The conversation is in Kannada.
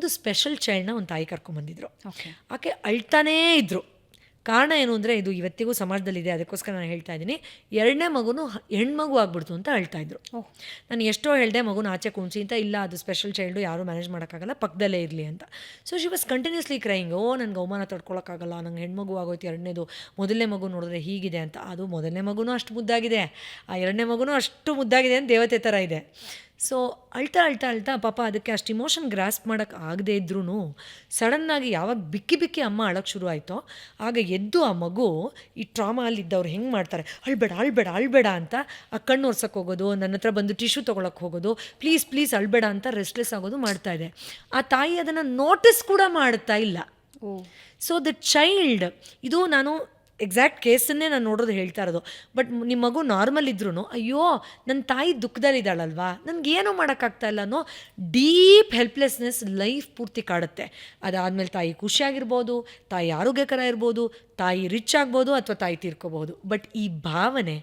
ಒಂದು ಸ್ಪೆಷಲ್ ಚೈಲ್ಡ್ನ ಒಂದು ತಾಯಿ ಕರ್ಕೊಂಬಂದಿದ್ರು. ಆಕೆ ಅಳ್ತಾನೇ ಇದ್ದರು. ಕಾರಣ ಏನು ಅಂದರೆ ಇದು ಇವತ್ತಿಗೂ ಸಮಾಜದಲ್ಲಿದೆ, ಅದಕ್ಕೋಸ್ಕರ ನಾನು ಹೇಳ್ತಾ ಇದ್ದೀನಿ. 2ನೇ ಮಗುನು ಹೆಣ್ಮಗು ಆಗ್ಬಿಡ್ತು ಅಂತ ಹೇಳ್ತಾಯಿದ್ರು. ನಾನು ಎಷ್ಟೋ ಹೇಳಿದೆ ಮಗುನ ಆಚೆ ಕುಣಿಸಿ ಅಂತ, ಇಲ್ಲ ಅದು ಸ್ಪೆಷಲ್ ಚೈಲ್ಡು, ಯಾರೂ ಮ್ಯಾನೇಜ್ ಮಾಡೋಕ್ಕಾಗಲ್ಲ, ಪಕ್ಕದಲ್ಲೇ ಇರಲಿ ಅಂತ. So she was continuously crying, ನನಗೆ ಅವಮಾನ ತಡ್ಕೊಳಕ್ಕಾಗಲ್ಲ, ನಂಗೆ ಹೆಣ್ಮಗು ಆಗೋಯ್ತು, 2ನೇದು, ಮೊದಲನೇ ಮಗು ನೋಡಿದ್ರೆ ಹೀಗಿದೆ ಅಂತ. ಅದು ಮೊದಲನೇ ಮಗುನೂ ಅಷ್ಟು ಮುದ್ದಾಗಿದೆ, ಆ 2ನೇ ಮಗುನೂ ಅಷ್ಟು ಮುದ್ದಾಗಿದೆ ಅಂತ ದೇವತೆ ಥರ ಇದೆ. ಸೊ ಅಳ್ತಾ ಪಾಪ ಅದಕ್ಕೆ ಅಷ್ಟು ಇಮೋಷನ್ ಗ್ರಾಸ್ಪ್ ಮಾಡೋಕ್ಕೆ ಆಗದೆ ಇದ್ರೂ ಸಡನ್ನಾಗಿ ಯಾವಾಗ ಬಿಕ್ಕಿ ಅಮ್ಮ ಅಳಕ್ಕೆ ಶುರು ಆಯಿತೋ ಆಗ ಎದ್ದು ಆ ಮಗು, ಈ ಟ್ರಾಮಾ ಅಲ್ಲಿದ್ದವ್ರು ಹೆಂಗೆ ಮಾಡ್ತಾರೆ, ಅಳ್ಬೇಡ ಅಂತ ಆ ಕಣ್ಣು ಒರ್ಸಕ್ಕೆ ಹೋಗೋದು, ನನ್ನ ಹತ್ರ ಬಂದು ಟಿಶ್ಯೂ ತೊಗೊಳಕ್ಕೆ ಹೋಗೋದು, ಪ್ಲೀಸ್ ಅಳ್ಬೇಡ ಅಂತ ರೆಸ್ಟ್ಲೆಸ್ ಆಗೋದು ಮಾಡ್ತಾ ಇದೆ. ಆ ತಾಯಿ ಅದನ್ನು ನೋಟಿಸ್ ಕೂಡ ಮಾಡ್ತಾ ಇಲ್ಲ. ಸೊ ದ ಚೈಲ್ಡ್, ಇದು ನಾನು ಎಕ್ಸಾಕ್ಟ್ ಕೇಸನ್ನೇ ನಾನು ನೋಡೋದು ಹೇಳ್ತಾ ಇರೋದು. ಬಟ್ ನಿಮ್ಮ ಮಗು ನಾರ್ಮಲ್ ಇದ್ರೂ, ಅಯ್ಯೋ ನನ್ನ ತಾಯಿ ದುಃಖದಲ್ಲಿದ್ದಾಳಲ್ವಾ, ನನಗೇನೂ ಮಾಡೋಕ್ಕಾಗ್ತಾ ಇಲ್ಲ ಅನ್ನೋ ಡೀಪ್ ಹೆಲ್ಪ್ಲೆಸ್ನೆಸ್ ಲೈಫ್ ಪೂರ್ತಿ ಕಾಡುತ್ತೆ. ಅದಾದಮೇಲೆ ತಾಯಿ ಖುಷಿಯಾಗಿರ್ಬೋದು, ತಾಯಿ ಆರೋಗ್ಯಕರ ಇರ್ಬೋದು, ತಾಯಿ ರಿಚ್ ಆಗ್ಬೋದು ಅಥವಾ ತಾಯಿ ತೀರ್ಕೋಬೋದು, ಬಟ್ ಈ ಭಾವನೆ